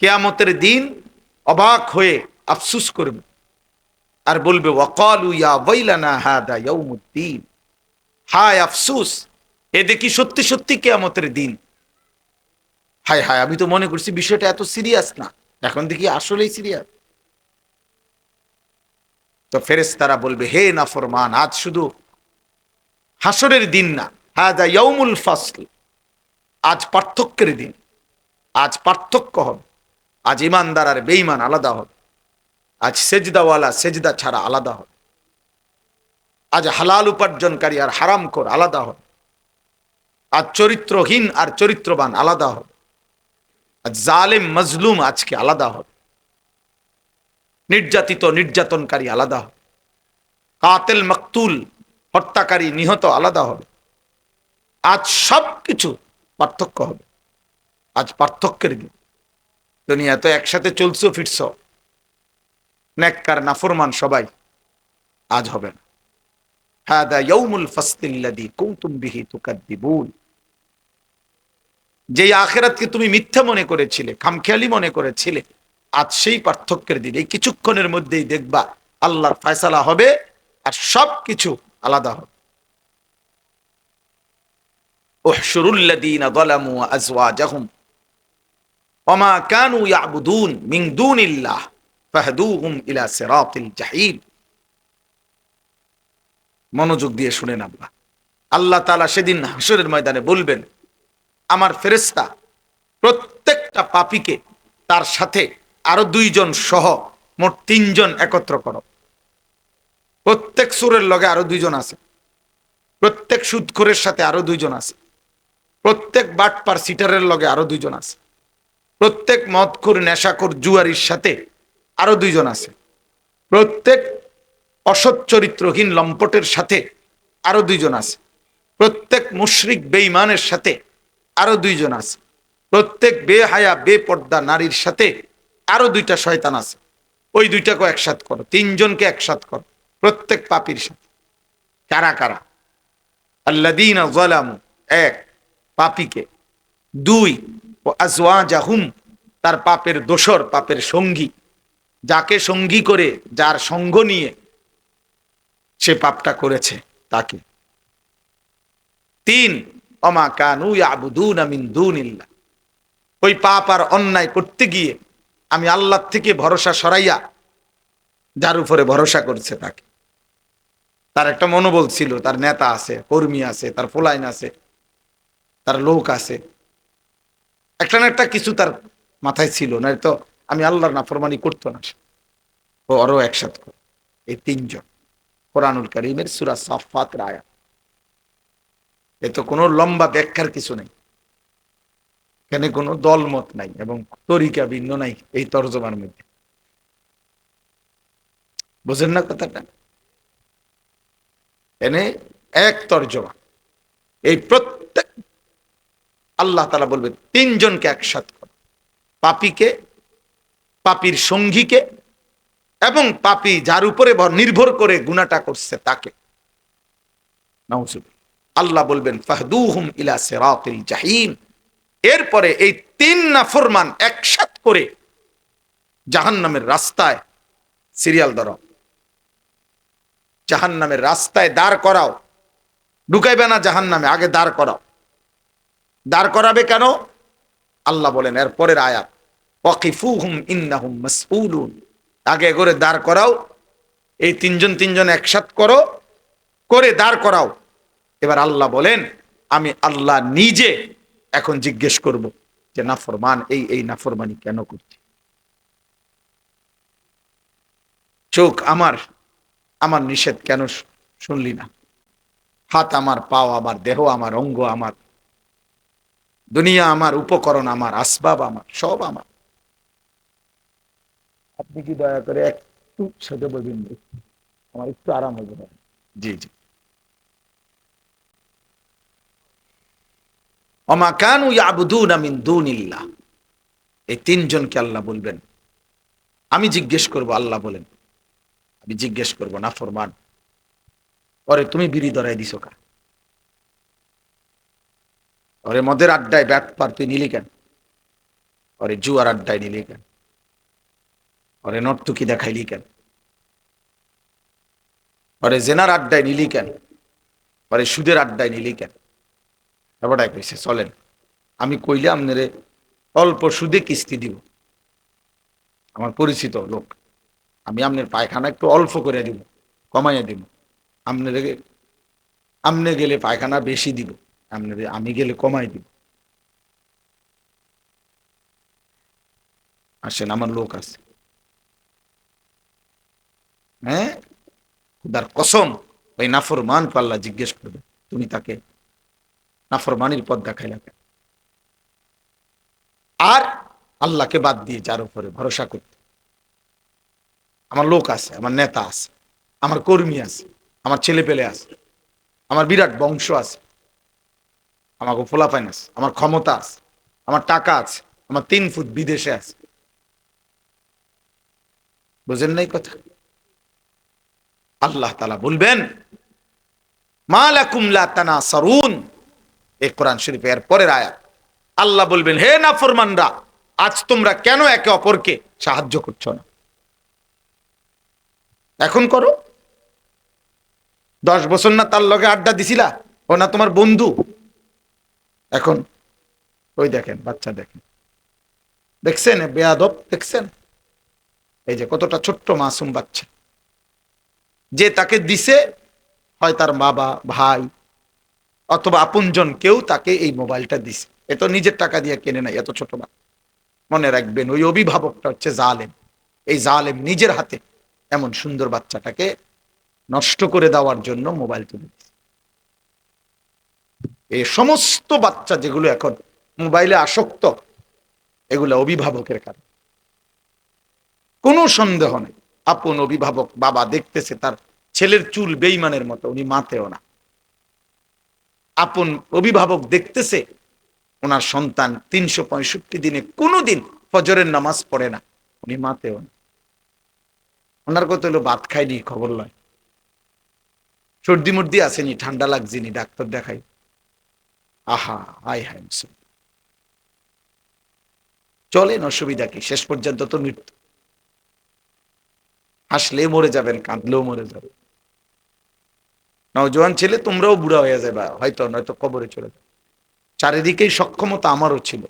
কিয়ামতের দিন অবাক হয়ে আফসুস করবে আর বলবে ওয়াকালু ইয়া ওয়াইলানা হাদা ইয়াউমুদ্দিন, হায় আফসুস, এ দেখি সত্যি সত্যি কিয়ামতের দিন। হায় হায়, আমি তো মনে করছি বিষয়টা এত সিরিয়াস না, এখন দেখি আসলেই সিরিয়াস। তো ফেরেশতারা বলবে, হে নাফরমান, আজ শুধু হাসরের দিন না, হাদা ইয়াউমুল ফাসল, আজ পার্থক্যের দিন। আজ পার্থক্য হবে, আজ ইমানদার আর বেঈমান আলাদা হবে, আজ সেজদাওয়ালা সেজদা ছাড়া আলাদা হবে, আজ হালাল উপার্জনকারী আর হারামখোর আলাদা হবে, আজ চরিত্রহীন আর চরিত্রবান আলাদা হবে, আজ জালেম মজলুম আজকে আলাদা হবে, নির্যাতিত নির্যাতনকারী আলাদা হবে, কাতেল মকতুল হত্যাকারী নিহত আলাদা হবে। আজ সব কিছু পার্থক্য হবে, আজ পার্থক্যের দিন। দুনিয়া তো একসাথে চলছো ফিরছ, নেককার নাফরমান সবাই, আজ হবে না। হাদা ইয়াউমুল ফাসলিল্লাযী কুনতুম বিহি তুকাদ্দিবুন, যেই আখিরাতকে তুমি মিথ্যা মনে করেছিলে, খামখেয়ালি মনে করেছিলে, আজ সেই পার্থক্যের দিন। এই কিছুক্ষণের মধ্যেই দেখবা আল্লাহর ফয়সালা হবে আর সব কিছু আলাদা হবে। উহশুরুল্লাযীনা যালামু ওয়া আযওয়াজাহুম ওয়া মা কানু ইয়াবুদুন মিন দুনিল্লাহ ফাহদুহুম ইলা সিরাতিল জাহিম। মনোযোগ দিয়ে শুনেন আল্লাহ। আল্লাহ তাআলা সেদিন হাসরের ময়দানে বলবেন, আমার ফেরেশতা প্রত্যেকটা পাপীকে তার সাথে আরো দুইজন সহ মোট তিনজন একত্র করো। প্রত্যেক সুরের লগে আরো দুইজন আছে, প্রত্যেক সুদখোরের সাথে আরো দুইজন আছে, প্রত্যেক বাটপার সিটারের লগে আরো দুইজন আছে, প্রত্যেক মদখোর নেশাখোর জুয়ারির সাথে আরো দুইজন আছে, প্রত্যেক অসৎ চরিত্রহীন লম্পটের সাথে আরো দুইজন আছে, প্রত্যেক মুশরিক বেঈমানের সাথে আরো দুইজন আছে, প্রত্যেক বেহায়া বেপর্দা নারীর সাথে আরো দুইটা শয়তান আছে। ওই দুইটাকে একসাথ করো, তিনজনকে একসাথ করো প্রত্যেক পাপীর সাথে। কারা কারা? আল্লাযীনা যালামু, এক, পাপীকে; দুই, ও আজওয়াজাহুম, তার পাপের দোসর, পাপের সঙ্গী, যাকে সঙ্গী করে, যার সঙ্গ নিয়ে সে পাপটা করেছে তাকে; তিন, ওমা কানু ইয়াবুদুনা মিন দুনিল্লাহ, ওই পাপ আর অন্যায় করতে গিয়ে আমি আল্লাহ থেকে ভরসা সরাইয়া যার উপরে ভরসা করছে তাকে। তার একটা মনোবল ছিল, তার নেতা আছে, কর্মী আছে, তার ফোলাইন আছে, তার লোক আছে, একটা না একটা কিছু তার মাথায় ছিল, না তো আমি আল্লাহর নাফরমানি করতো না সে। ও আরো একসাথে করে এই তিনজন, কোরআনুল কারীমের সূরা সাফফাতের আয়াত। এ তো কোনো লম্বা ব্যাখ্যার কিছু নেই, এখানে কোনো দলমত নাই এবং তরিকা ভিন্ন নাই এই তরজমার মধ্যে। বুঝেন না কথাটা? এনে এক তর্জমা, এই প্রত্যেক আল্লাহ তাআলা বলবে তিনজনকে একসাথ করো, পাপীকে, পাপীর সঙ্গীকে, এবং পাপী যার উপরে নির্ভর করে গুনাহটা করছে তাকে। নাউজুবিল্লাহ। আল্লাহ বলবেন ফাহদুহুম ইলা সিরাতিল জাহিম, এরপরে এই তিন নাফরমান একসাথ করে জাহান্নামের রাস্তায় সিরিয়াল ধরো, জাহান্নামের রাস্তায় দাঁড় করাও। ঢুকাইবে না জাহান্নামে, আগে দাঁড় করাও। দাঁড় করাবে কেন? আল্লাহ বলেন এর পরের আয়াত, ওয়াকিফুহুম ইন্নাহুম মাসউলুন, আগে করে দাঁড় করাও, এই তিনজন তিনজন একসাথ করো, করে দাঁড় করাও। এবার আল্লাহ বলেন আমি আল্লাহ নিজে এখন জিজ্ঞেস করব যে নাফরমান এই এই নাফরমানি কেন করছে। চোখ আমার, আমার নিষেধ কেন শুনলি না? হাত আমার, পাও আমার, দেহ আমার, অঙ্গ আমার, দুনিয়া আমার, উপকরণ আমার, আসবাব আমার, সব আমার। আপনি কি দয়া করে একটু সেটা বলবেন, আমার একটু আরাম হয়ে যাবে? জি জি। ওমা কানু ইয়াবুদুনা মিন দুনিল্লাহ, এই তিনজনকে আল্লাহ বলবেন আমি জিজ্ঞেস করব। আল্লাহ বলেন আমি জিজ্ঞেস করব নাফরমান, ওরে তুমি বিড়ি ধরাই দিছো কা? ওরে মদের আড্ডায় ব্যাট পার তুই নিলি কেন? ওরে জুয়ার আড্ডায় নিলি কেন, ওরে নর্তুকি দেখাইলি কেন, ওরে জেনার আড্ডায় নিলি কেন, ওরে সুদের আড্ডায় নিলি কেন? এবারটাই কইছে চলেন, আমি কইলে আপনারে অল্প সুদে কিস্তি দিব, আমার পরিচিত লোক, আমি আপনার পায়খানা একটু অল্প করে দিব, কমাইয়া দিব, আপনার আপনি গেলে পায়খানা বেশি দিব, আপনার আমি গেলে কমাই দিব। আসেন, আমার লোক আছে, হ্যাঁ, খুদার কসম, ওই নাফরমান পাল্লা জিজ্ঞেস করবে, তুমি তাকে নাফরমানির পথ দেখাইলা কেন? আর আল্লাহকে বাদ দিয়ে যার উপরে ভরসা করতে। আমার লোক আছে, আমার নেতা আছে, আমার কর্মী আছে, আমার ছেলে পেলে আছে, আমার বিরাট বংশ আছে, আমার ফোলাফাইন আছে, আমার ক্ষমতা আছে, আমার টাকা আছে, আমার 3 ফুট বিদেশে আছে। বুঝেন নাই কথা? আল্লাহ তাআলা বলবেন মা লাকুম লা তানাসারুন, এই কোরআন শরীফে এর পরের আয়াত। আল্লাহ বলবেন, হে নাফরমানরা, আজ তোমরা কেন একে অপরকে সাহায্য করছো না? এখন করো। 10 বছর না তার লগে আড্ডা দিছিলা, ও না তোমার বন্ধু? এখন ওই দেখেন বাচ্চা, দেখেন, দেখছেন বেয়াদব, দেখছেন এই যে কতটা ছোট্ট মাসুম বাচ্চা, যে তাকে দিছে হয় তার বাবা, ভাই অথবা আপনজন কেউ তাকে এই মোবাইলটা দিছে, এ তো নিজের টাকা দিয়ে কেনে নাই, এত ছোট বাচ্চা। মনে রাখবেন, ওই অভিভাবকটা হচ্ছে জালেম। এই জালেম নিজের হাতে এমন সুন্দর বাচ্চাটাকে নষ্ট করে দেওয়ার জন্য মোবাইল তুলে দিচ্ছে। এই সমস্ত বাচ্চা যেগুলো এখন মোবাইলে আসক্ত, এগুলো অভিভাবকের কারণে, কোনো সন্দেহ নেই। আপন অভিভাবক বাবা দেখতেছে তার ছেলের চুল বেইমানের মতো, উনি মাতেও না। আপন অভিভাবক দেখতেছে ওনার সন্তান 365 দিনে কোনোদিন ফজরের নামাজ পড়ে না, উনি মাতেও না। ওনার কত হলো ভাত খাইনি খবর লয়, সর্দি মর্দি আসেনি, ঠান্ডা লাগছেনি, ডাক্তার দেখাই। আহা, হায় হায়, চলেন, অসুবিধা কি? শেষ পর্যন্ত তো মৃত্যু। হাসলে মরে যাবেন, কাঁদলেও মরে যাবে। নওজোয়ান ছেলে, তোমরাও বুড়া হয়ে যাবে হয়তো, নয়তো কবরে চলে যাবে। চারিদিকেই সক্ষমতা আমারও ছিল,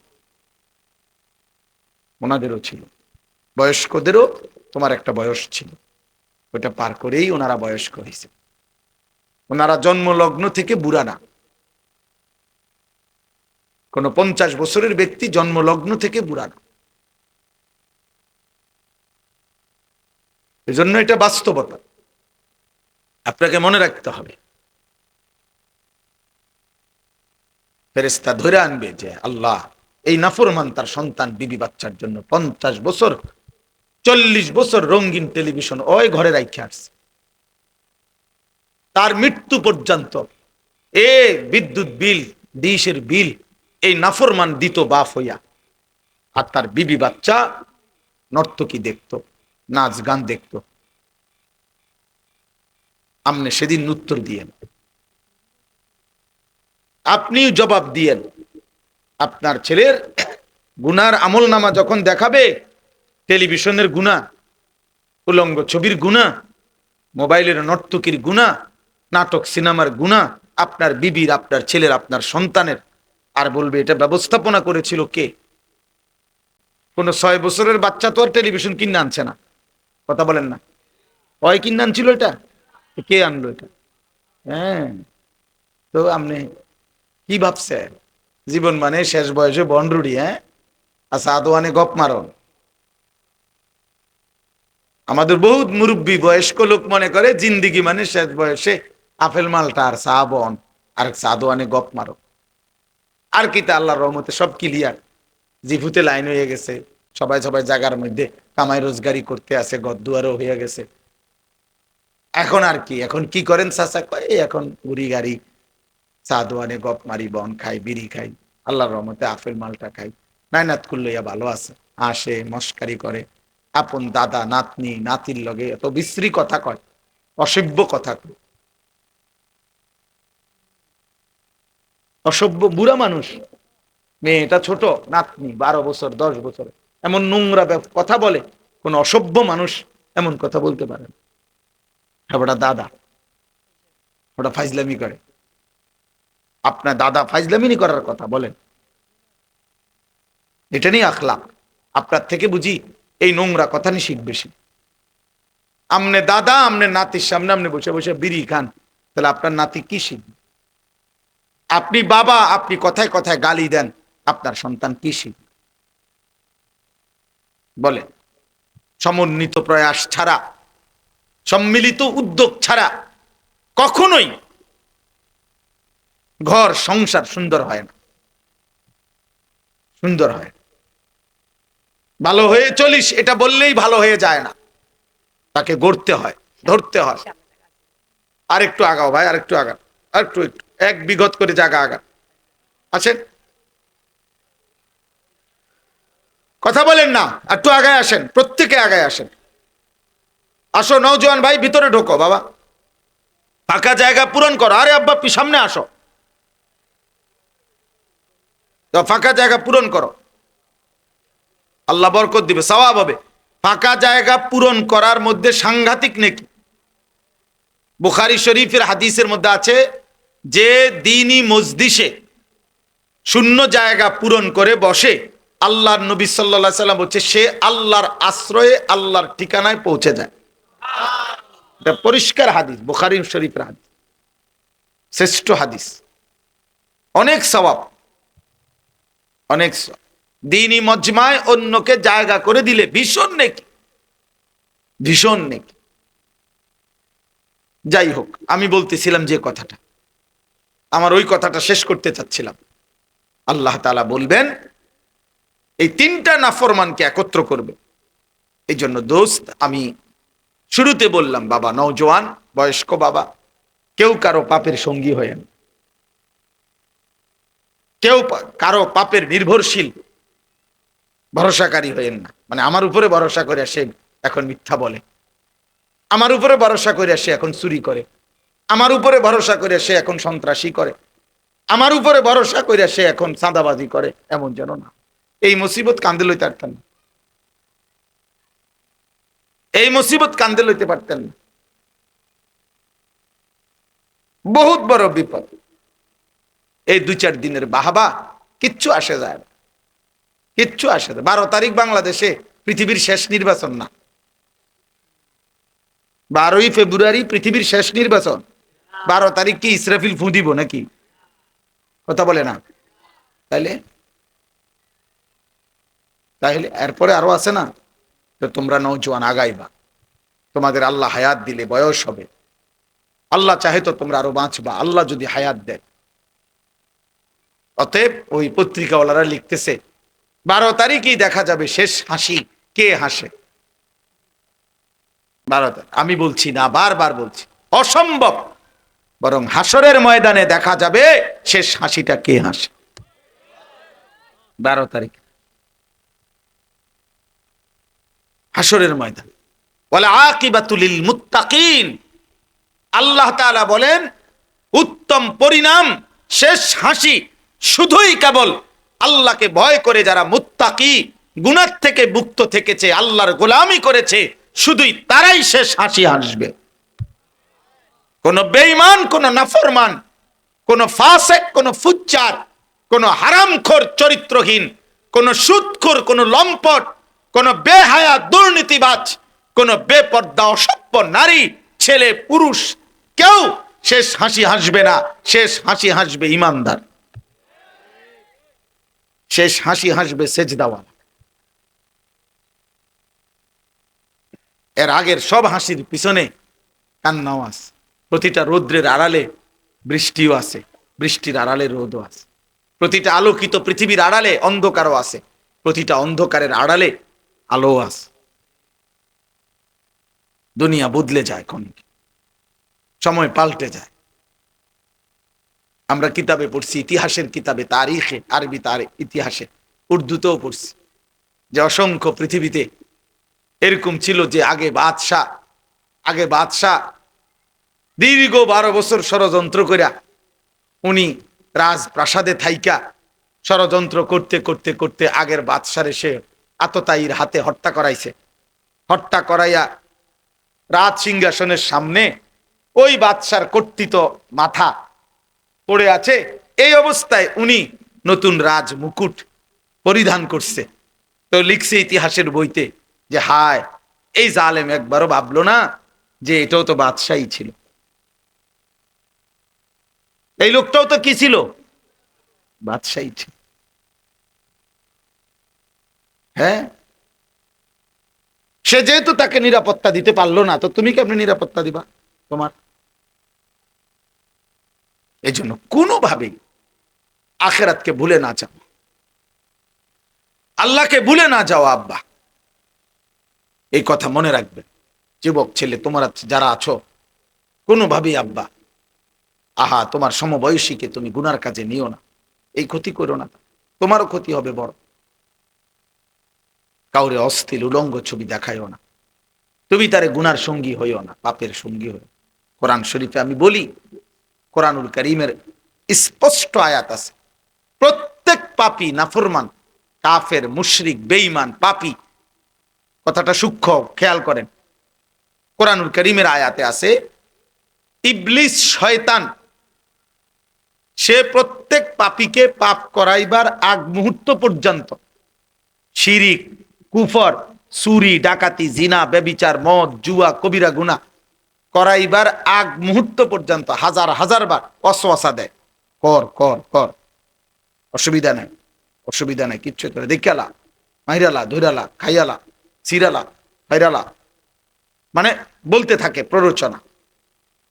ওনাদেরও ছিল, বয়স্কদেরও তোমার একটা বয়স ছিল, ওটা পার করেই ওনারা বয়স্ক হয়েছে। ওনারা জন্মলগ্ন থেকে বুড়া না। কোন 50 বছরের ব্যক্তি জন্মলগ্ন থেকে বুড়া না। এজন্য এটা বাস্তবতা, আপনাকে মনে রাখতে হবে। ফেরেশতা ধরে আনবে যে আল্লাহ, এই নাফরমান তার সন্তান বিবি বাচ্চার জন্য 50 বছর, 40 বছর রঙিন টেলিভিশন ওই ঘরে রাখে আসছে, তার মৃত্যু পর্যন্ত এ বিদ্যুৎ বিল, ডিশের বিল এই নাফরমান দিত বাপ হইয়া, আর তার বিবি বাচ্চা নর্তকী দেখতো, নাচ গান দেখতো। আপনি সেদিন উত্তর দিয়েন, আপনিও জবাব দিয়েন। আপনার ছেলের গুনার আমল নামা যখন দেখাবে, টেলিভিশনের গুনাহ, উলঙ্গ ছবির গুনাহ, মোবাইলের নর্তকীর গুনাহ, নাটক সিনেমার গুনাহ, আপনার বিবির, আপনার ছেলের, আপনার সন্তানের, আর বলবে এটা ব্যবস্থাপনা করেছিল কে? কোন 6 বছরের বাচ্চা তো আর টেলিভিশন কিনে আনছে না, কথা বলেন না। ওই কিনে আনছিল এটা, কে আনলো এটা? হ্যাঁ, তো আপনি কি ভাবছে জীবন মানে শেষ বয়সে বনরুড়ি? হ্যাঁ, আচ্ছা, আদোয়ানে গপ মারন। আমাদের বহুত মুরব্বী বয়স্ক লোক মনে করে জিন্দিগি মানে শেষ বয়সে আপেল মালটা আর চা বন আর সাদোয়ানে গপ মারো। আর কি তা আল্লাহর রহমতে সব ক্লিয়ার, জিভুতে লাইন হয়ে গেছে, সবাই সবাই জায়গার মধ্যে কামাই রোজগারি করতে আছে, গদ্দুয়ারও হয়ে গেছে। এখন আর কি, এখন কি করেন চাচা? কয় এখন বুড়ি গাড়ি, চা দোয়ানে গপ মারি, বন খাই, বিড়ি খাই, আল্লাহর রহমতে আপেল মালটা খাই, নাইনাত করলইয়া ভালো আছে, আসে মস্কারি করে, আপন দাদা নাতনি নাতির লগে এত বিশ্রী কথা কয়, অসভ্য কথা কয়, অসভ্য বুড়া মানুষ। মেয়েটা ছোট, নাতনি 12 বছর 10 বছর, এমন নোংরা কথা বলে, কোন অসভ্য মানুষ এমন কথা বলতে পারে না। ওটা দাদা, ওটা ফাইজলামি করে। আপনার দাদা ফাইজলামি করার কথা বলেন, এটা নিয়ে আখলাক। আপনার থেকে বুঝি এই নোংরা কথা নিয়ে শিখবে সে। আমনে দাদা আমনে নাতির সামনে আপনি বসে বসে বিড়ি খান, তাহলে আপনার নাতি কি শিখবে? আপনি বাবা, আপনি কথায় কথায় গালি দেন, আপনার সন্তান কি শিখবে বলেন? সমন্বিত প্রয়াস ছাড়া, সম্মিলিত উদ্যোগ ছাড়া কখনোই ঘর সংসার সুন্দর হয় না, সুন্দর হয়। ভালো হয়ে চলিস এটা বললেই ভালো হয়ে যায় না, তাকে গড়তে হয়, ধরতে হয়। আরেকটু আগাও ভাই, আরেকটু আগাও, আরেকটু একটু এক বিগত করে জায়গা আগা। আছেন, কথা বলেন না, একটু আগায় আসেন, প্রত্যেকে আগায় আসেন। আসো নওজোয়ান ভাই, ভিতরে ঢোকো বাবা, ফাঁকা জায়গা পূরণ করো। আরে আব্বা সামনে আসো, তো ফাঁকা জায়গা পূরণ করো, আল্লাহ বরকত দিবে, সওয়াব হবে। ফাঁকা জায়গা পূরণ করার মধ্যে সাংঘাতিক নেকি। বুখারী শরীফের হাদিসের মধ্যে আছে যে দ্বীনি মজলিসে শূন্য জায়গা পূরণ করে বসে, আল্লাহর নবী সাল্লাল্লাহু আলাইহি সাল্লাম বলছে সে আল্লাহর আশ্রয়ে, আল্লাহর ঠিকানায় পৌঁছে যায়। এটা পরিষ্কার হাদিস, বুখারী শরীফের হাদিস, শ্রেষ্ঠ হাদিস, অনেক সওয়াব, অনেক দ্বীনি মজমায় অন্যকে জায়গা করে দিলে ভীষণ নেকি, ভীষণ নেকি। যাই হোক, আমি বলতেছিলাম যে কথাটা, আমার ওই কথাটা শেষ করতে চাচ্ছিলাম। আল্লাহ তাআলা বলবেন এই তিনটা নাফরমানকে একত্র করবে। এই জন্য দোস্ত, আমি শুরুতে বললাম বাবা, নওজোয়ান বয়স্ক বাবা, কেউ কারো পাপের সঙ্গী হয়েন, কেউ কারো পাপের নির্ভরশীল ভরসাকারী হয়েন না। মানে আমার উপরে ভরসা করে সে এখন মিথ্যা বলে, আমার উপরে ভরসা করে সে এখন চুরি করে, আমার উপরে ভরসা করে সে এখন সন্ত্রাসী করে, আমার উপরে ভরসা করে সে এখন চাঁদাবাজি করে, এমন যেন না। এই মুসিবত কান্দে লইতে পারতেন না, এই মুসিবত কান্দে লইতে পারতেন না। বহুত বড় বিপদ। এই 2-4 দিনের বাহাবা কিচ্ছু আসে যায় না, কিচ্ছু আসে না। 12 তারিখ বাংলাদেশে পৃথিবীর শেষ নির্বাচন না, 12ই ফেব্রুয়ারি পৃথিবীর শেষ নির্বাচন। 12 তারিখ কি ইসরাফিল ফু দিব নাকি? কথা বলে না। তাইলে তাইলে এরপরে আরো আছে না? তো তোমরা নওজোয়ান আগাইবা, তোমাদের আল্লাহ হায়াত দিলে বয়স হবে, আল্লাহ চাহে তো তোমরা আরো বাঁচবা, আল্লাহ যদি হায়াত দেয়। অতএব ওই পত্রিকাওয়ালারা লিখতেছে 12 তারিখেই দেখা যাবে শেষ হাসি কে হাসে। 12 তারিখ আমি বলছি না, বারবার বলছি, অসম্ভব। বরং হাসরের ময়দানে দেখা যাবে শেষ হাসিটা কে হাসে। 12 তারিখ হাসরের ময়দান। ওয়াল আকিবাতু লিল মুত্তাকিন, আল্লাহ তাআলা বলেন উত্তম পরিণাম, শেষ হাসি শুধুই কেবল আল্লাহকে ভয় করে যারা মুত্তাকি, গুনাহ থেকে মুক্ত থেকেছে, আল্লাহর গোলামি করেছে, শুধুই তারাই শেষ হাসি হাসবে। কোন বেঈমান, কোন নাফরমান, কোন ফাসিক, কোন ফুজ্জার, কোন হারামখোর চরিত্রহীন, কোন সুদখোর, কোন লম্পট, কোন বেহায়া দুর্নীতিবাজ, কোন বেপর্দা অসভ্য নারী, ছেলে পুরুষ, কেউ শেষ হাসি হাসবে না। শেষ হাসি হাসবে ইমানদার, শেষ হাসি হাসবে সেজদাওয়ালা। এর আগের সব হাসির পিছনে কান্নাও আছে। প্রতিটা রৌদ্রের আড়ালে বৃষ্টিও আছে, বৃষ্টির আড়ালে রোদও আছে। প্রতিটা আলোকিত পৃথিবীর আড়ালে অন্ধকারও আছে, প্রতিটা অন্ধকারের আড়ালে আলো আছে। দুনিয়া বদলে যায়, ক্ষণিক সময় পাল্টে যায়। আমরা কিতাবে পড়ছি, ইতিহাসের কিতাবে, তারিখে, আরবি ইতিহাসে, উর্দুতেও পড়ছি যে অসংখ্য পৃথিবীতে এরকম ছিল যে আগে বাদশাহ দীর্ঘ 12 বছর ষড়যন্ত্র কইরা উনি রাজপ্রাসাদে থাইকা ষড়যন্ত্র করতে করতে করতে আগের বাদশারে সে আততায়ীর হাতে হত্যা করাইছে। হত্যা করাইয়া রাজ সিংহাসনের সামনে ওই বাদশার কর্তৃত মাথা পড়ে আছে। এই অবস্থায় উনি নতুন রাজ মুকুট পরিধান করছে। তো লিখছে ইতিহাসের বইতে যে হায়, এই জালেম একবারও ভাবলো না যে এটাও তো বাদশাহী ছিল। এই লোকটাও তো কি ছিল? বাদশাহী ছিল। হ্যাঁ, সে যেহেতু তাকে নিরাপত্তা দিতে পারলো না, তো তুমি কেমনি নিরাপত্তা দিবা তোমার? এই জন্য কোনোভাবেই আখেরাতকে ভুলে না যাও, আল্লাহকে ভুলে না যাও আব্বা। এই কথা মনে রাখবে যুবক ছেলে, তোমরা যারা আছো, কোনোভাবেই আব্বা আহা তোমার সমবয়সীকে তুমি গুনার কাজে নিও না, এই ক্ষতি করো না, তোমারও ক্ষতি হবে বড়। কাউরে অস্থির উলঙ্গ ছবি দেখায়ও না, তুমি তারে গুনার সঙ্গী হইও না, পাপের সঙ্গী হইও। কোরআন শরীফে আমি বলি, কোরআনুল কারীমের স্পষ্ট আয়াত আছে, প্রত্যেক পাপী নাফরমান, কাফের, মুশরিক, বেঈমান, পাপী, কথাটা সূক্ষ্ম খেয়াল করেন। কোরআনুল কারীমের আয়াতে আছে ইবলিস শয়তান সে প্রত্যেক পাপীকে পাপ করাইবার আগ মুহূর্ত পর্যন্ত শিরিক, কুফর, চুরি, ডাকাতি, জিনা, ব্যভিচার, মদ, জুয়া, কবিরা গুনাহ করাইবার আগ মুহূর্ত পর্যন্ত হাজার হাজার বার ওয়াসওয়াসা দেয়, কর কর কর, অসুবিধা নেই, অসুবিধা নেই, কিচ্ছু করে দেখালা, মাইরালা, ধৈরালা, খাইয়ালা, সিরালা, ফাইরালা, মানে বলতে থাকে প্ররোচনা।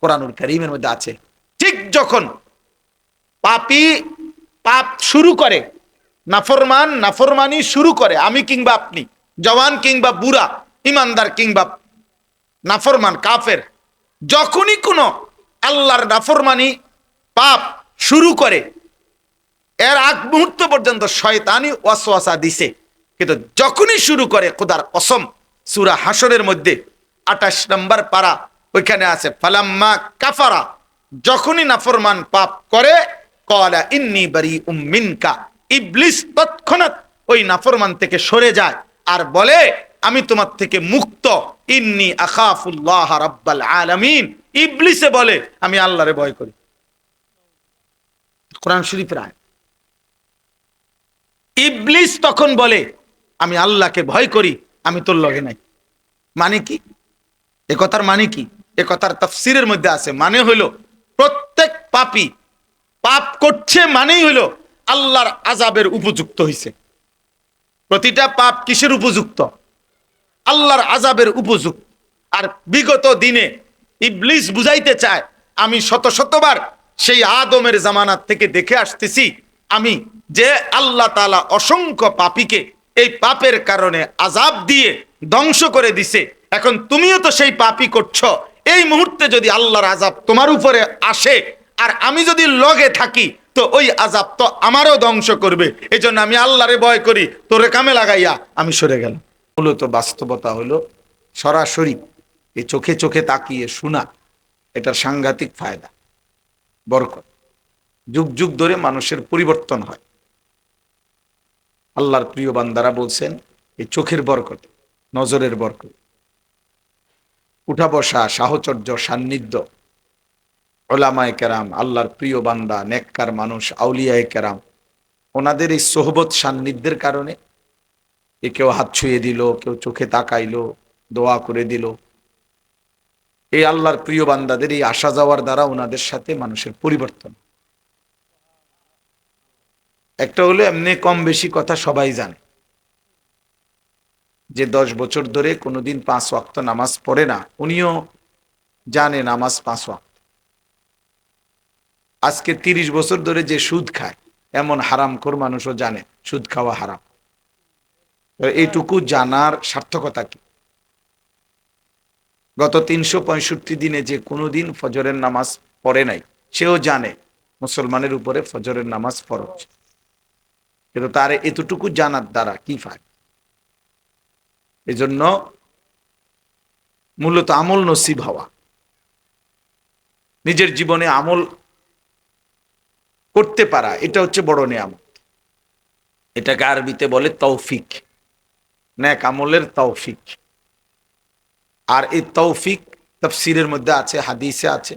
কোরআনুল কারীমের মধ্যে আছে, ঠিক যখন পাপী পাপ শুরু করে, নাফরমান নাফরমানি শুরু করে, আমি কিংবা আপনি, জওয়ান কিংবা বুড়া, ইমানদার কিংবা নাফরমান, কাফের, যখনই কোনো আল্লাহর নাফরমানি পাপ শুরু করে, এর আগ মুহূর্ত পর্যন্ত শয়তানি ওয়াসওয়াসা দিছে, কিন্তু যখনই শুরু করে, খোদার কসম, সূরা হাশরের মধ্যে 28 নম্বর পারা ওইখানে আছে, ফালাম্মা কাফারা, যখনই নাফরমান পাপ করে, ক্বালা ইন্নী বারীউম মিনকা, ইবলিস তৎক্ষণাৎ ওই নাফরমান থেকে সরে যায় আর বলে আমি তোমার থেকে মুক্ত, ইন্নী আখাফুল্লাহ রাব্বাল আলামিন, ইবলিসে বলে আমি আল্লাহরে ভয় করি। কোরআন শরীফের আয়াত। ইবলিস তখন বলে আমি আল্লাহকে ভয় করি, আমি তোর লগে নাই। মানে কি এ কথার? মানে কি এ কথার তাফসীরের মধ্যে আছে, মানে হইল প্রত্যেক পাপী পাপ করছে মানেই হইল আল্লাহর আযাবের উপযুক্ত হইছে। প্রতিটা পাপ কিসের উপযুক্ত? আল্লাহর আযাবের উপযুক্ত। আর বিগত দিনে ইবলিস বুঝাইতে চায়, আমি শত শতবার সেই আদমের জামানাত থেকে দেখে আসতেছি, আমি যে আল্লাহ তাআলা অসংখ্য পাপীকে এই পাপের কারণে আযাব দিয়ে ধ্বংস করে দিছে, এখন তুমিও তো সেই পাপই করছো। এই মুহূর্তে যদি আল্লাহর আযাব তোমার উপরে আসে আর আমি যদি লগে থাকি, তো ওই আযাব তো আমারও ধ্বংস করবে। এই জন্য আমি আল্লাহরে ভয় করি, তোরে কামে লাগাইয়া আমি সরে গেলাম। মূলত বাস্তবতা হলো সরাসরি এই চোখে চোখে তাকিয়ে শোনা, এটার সাংঘাতিক ফায়দা, বরকত। যুগ যুগ ধরে মানুষের পরিবর্তন হয়। আল্লাহর প্রিয় বান্দারা বলছেন এই চোখের বরকত, নজরের বরকত, উঠা বসা, সাহচর্য, সান্নিধ্য, ওলামায়ে কেরাম, আল্লাহর প্রিয় বান্দা, নেককার মানুষ, আউলিয়ায়ে কেরাম, ওনাদের এই সোহবত সান্নিধ্যের কারণে কেউ হাত ছুঁয়ে দিল, কেউ চোখে তাকাইলো, দোয়া করে দিল, এই আল্লাহর প্রিয় বান্দাদের এই আসা যাওয়ার দ্বারা ওনাদের সাথে মানুষের পরিবর্তন। একটা হলো এমনি কম বেশি কথা সবাই জানে যে 10 বছর ধরে কোনোদিন 5 ওয়াক্ত নামাজ পড়ে না, উনিও জানে নামাজ 5 ওয়াক্ত। আজকে 30 বছর ধরে যে সুদ খায়, এমন হারামখোর মানুষও জানে সুদ খাওয়া হারাম। এইটুকু জানার সার্থকতা কি? গত 365 দিনে যে কোনোদিন ফজরের নামাজ পড়ে নাই, সেও জানে মুসলমানের উপরে ফজরের নামাজ ফরজ, কিন্তু তার এতটুকু জানার দ্বারা কি ফায়দা? এই জন্য মূলত আমল নসিব হওয়া, নিজের জীবনে আমল করতে পারা, এটা হচ্ছে বড় নিয়ামত। এটাকে আরবিতে বলে তৌফিক, নেক আমলের তৌফিক। আর এই তৌফিক তাফসীরের মধ্যে আছে, হাদিসে আছে,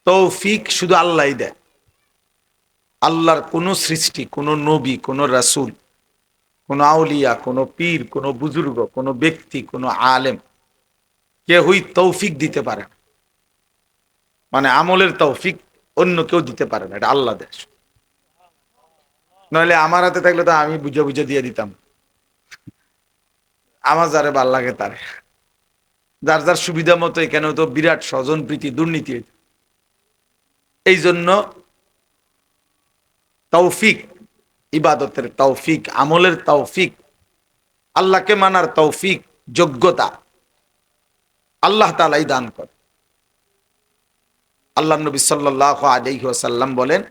তৌফিক শুধু আল্লাহই দেয়। আল্লাহর কোনো সৃষ্টি, কোনো নবী, কোনো রাসূল, কোনো আউলিয়া, কোনো পীর, কোনো বুজুর্গ, কোনো ব্যক্তি, কোনো আলেম কেউই তৌফিক দিতে পারে না। মানে আমলের তৌফিক অন্য কেউ দিতে পারে না, এটা আল্লাহ দেয়। নইলে আমার হাতে থাকলে তো আমি বুঝে বুঝে দিয়ে দিতাম, আমার যারে ভাল লাগে তারে, যার যার সুবিধা মতো। এখানে তো বিরাট স্বজন প্রীতি, দুর্নীতি। এই জন্য তৌফিক, ইবাদতের তৌফিক, আমলের তৌফিক, আল্লাহকে মানার তৌফিক, যোগ্যতা আল্লাহ তাআলাই দান করে। আল্লাহ নবী সাল্লাল্লাহু আলাইহি ওয়াসাল্লাম বলেন,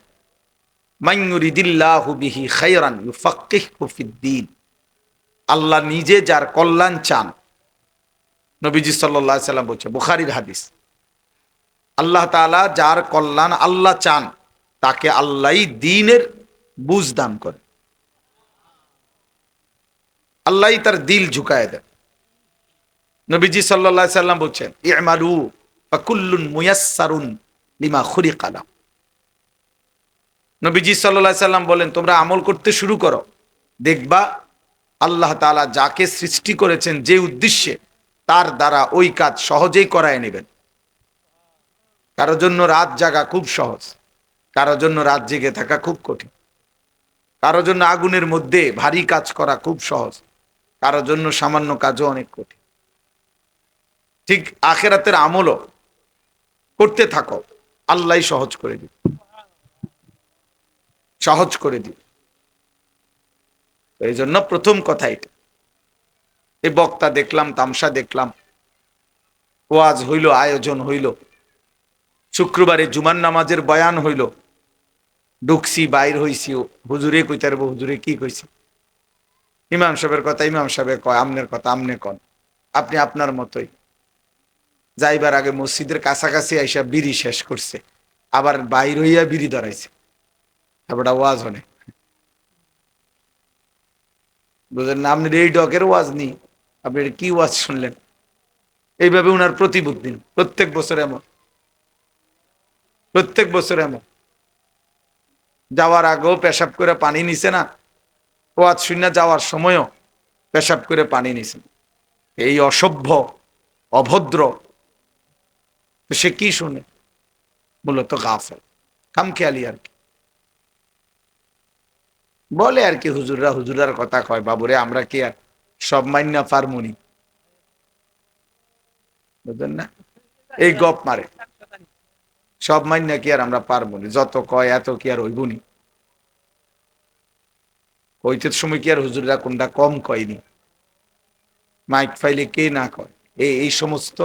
মান ইউরিদিল্লাহু বিহি খায়রান ইউফাক্কিহু ফিদ্দীন। আল্লাহ নিজে যার কল্যাণ চান, নবীজি সাল্লাল্লাহু আলাইহি সাল্লাম বলছে, বুখারীর হাদিস, আল্লাহ তাআলা যার কল্যাণ আল্লাহ চান তাকে আল্লাহই দ্বীনের বুঝ দান করে, আল্লাহই তার দিল ঝুঁকায় দেয়। নবীজি সাল্লাল্লাহু আলাইহি সাল্লাম বলছেন, ই'মালু ফাকুল্লুন মুয়াসসারুন লিমা খুলিকা লাহু। নবীজি সাল্লাল্লাহু আলাইহি সাল্লাম বলেন, তোমরা আমল করতে শুরু করো, দেখবা আল্লাহ তাআলা যাকে সৃষ্টি করেছেন যে উদ্দেশ্যে, তার দ্বারা ওই কাজ সহজেই করায় নেবেন। কারোর জন্য রাত জাগা খুব সহজ, কারোর জন্য রাত জেগে থাকা খুব কঠিন, কারোর জন্য আগুনের মধ্যে ভারী কাজ করা খুব সহজ, কারোর জন্য সামান্য কাজও অনেক কঠিন। ঠিক আখিরাতের আমলও করতে থাকো, আল্লাহই সহজ করে দিবে, সহজ করে দিবে। এই জন্য প্রথম কথা এটা। এই বক্তা দেখলাম, তামসা দেখলাম, ওয়াজ হইল, আয়োজন হইল, শুক্রবারে জুমার নামাজের বয়ান হইল, ঢুকছি বাইর হইছি, হুজুরে কইতে পারবো হুজুরে কি কইছি, ইমাম সাহেবের কথা ইমাম সাহেব কয়, আমনের কথা আমনে কন, আপনি আপনার মতোই। যাইবার আগে মসজিদের কাছাকাছি আইসা বিড়ি শেষ করছে, আবার বাইর হইয়া বিড়ি ধরাইছে, তারপর ওয়াজ হনে। বুঝলেন না? আপনি এই ডকের ওয়াজ নি, আপনি কি ওয়াজ শুনলেন? এইভাবে উনার প্রতিবুদ্ধি প্রত্যেক বছর এমন, প্রত্যেক বছর এমন। যাওয়ার আগেও পেশাব করে পানি নিছে না, ওয়াজ শুনে যাওয়ার সময়ও পেশাব করে পানি নিছে। এই অসভ্য, অভদ্র, সে কি শুনে? মূলত গাফেল, খামখেয়ালি আর কি। বলে আর কি, হুজুররা হুজুরার কথা কয়, বাবুরে আমরা কি আর সব মাইন্না ফার্মুনি? বুঝলেন না? এই গপ মারে, সব মাইন্না কি আর আমরা পারবনি? যত কয় এত কি আর হইবনি? কইতে সময় কি আর হুজুররা কোনটা কম কয়নি? মাইক ফাইলে কে না কয় এই সমস্ত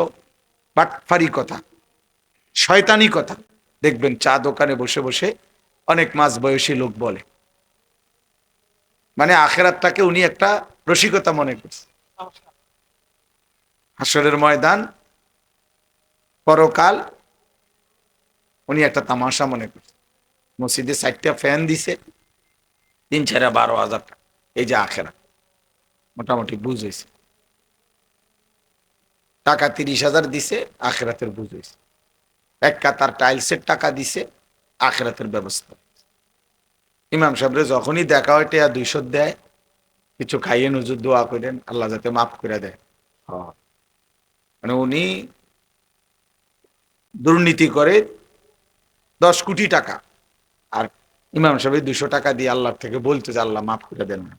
বাটফারি কথা, শয়তানি কথা দেখবেন চা দোকানে বসে বসে অনেক মাঝ বয়সী লোক বলে। মানে আখেরাতটাকে উনি একটা রসিকতা মনে করছে। হাসরের ময়দান, পরকাল উনি একটা তামাশা মনে করছে। মসজিদে 4টা ফ্যান দিছে, 3-12,000 টাকা, এই যে আখেরাত মোটামুটি বুঝ হয়েছে। টাকা 30,000 দিছে, আখেরাতের বুঝ হয়েছে। এক কাতার টাইলসের টাকা দিছে, আখেরাতের ব্যবস্থা। ইমাম সাহেবরে যখনই দেখা হয় টেয়া 200 দেয়, কিছু খাইয়ে হুজুর দোয়া করেন আল্লাহ যাতে মাফ করে দেয়। মানে উনি দুর্নীতি করে 10 কোটি টাকা, আর ইমাম সাহেব 200 টাকা দিয়ে আল্লাহর থেকে বলতে যে আল্লাহ মাফ করে দেন না।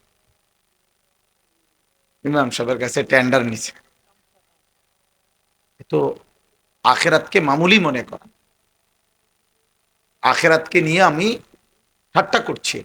ইমাম সাহেবের কাছে টেন্ডার নিছে। তো আখেরাতকে মামুলি মনে করা, আখেরাতকে নিয়ে আমি ঠাট্টা করছি,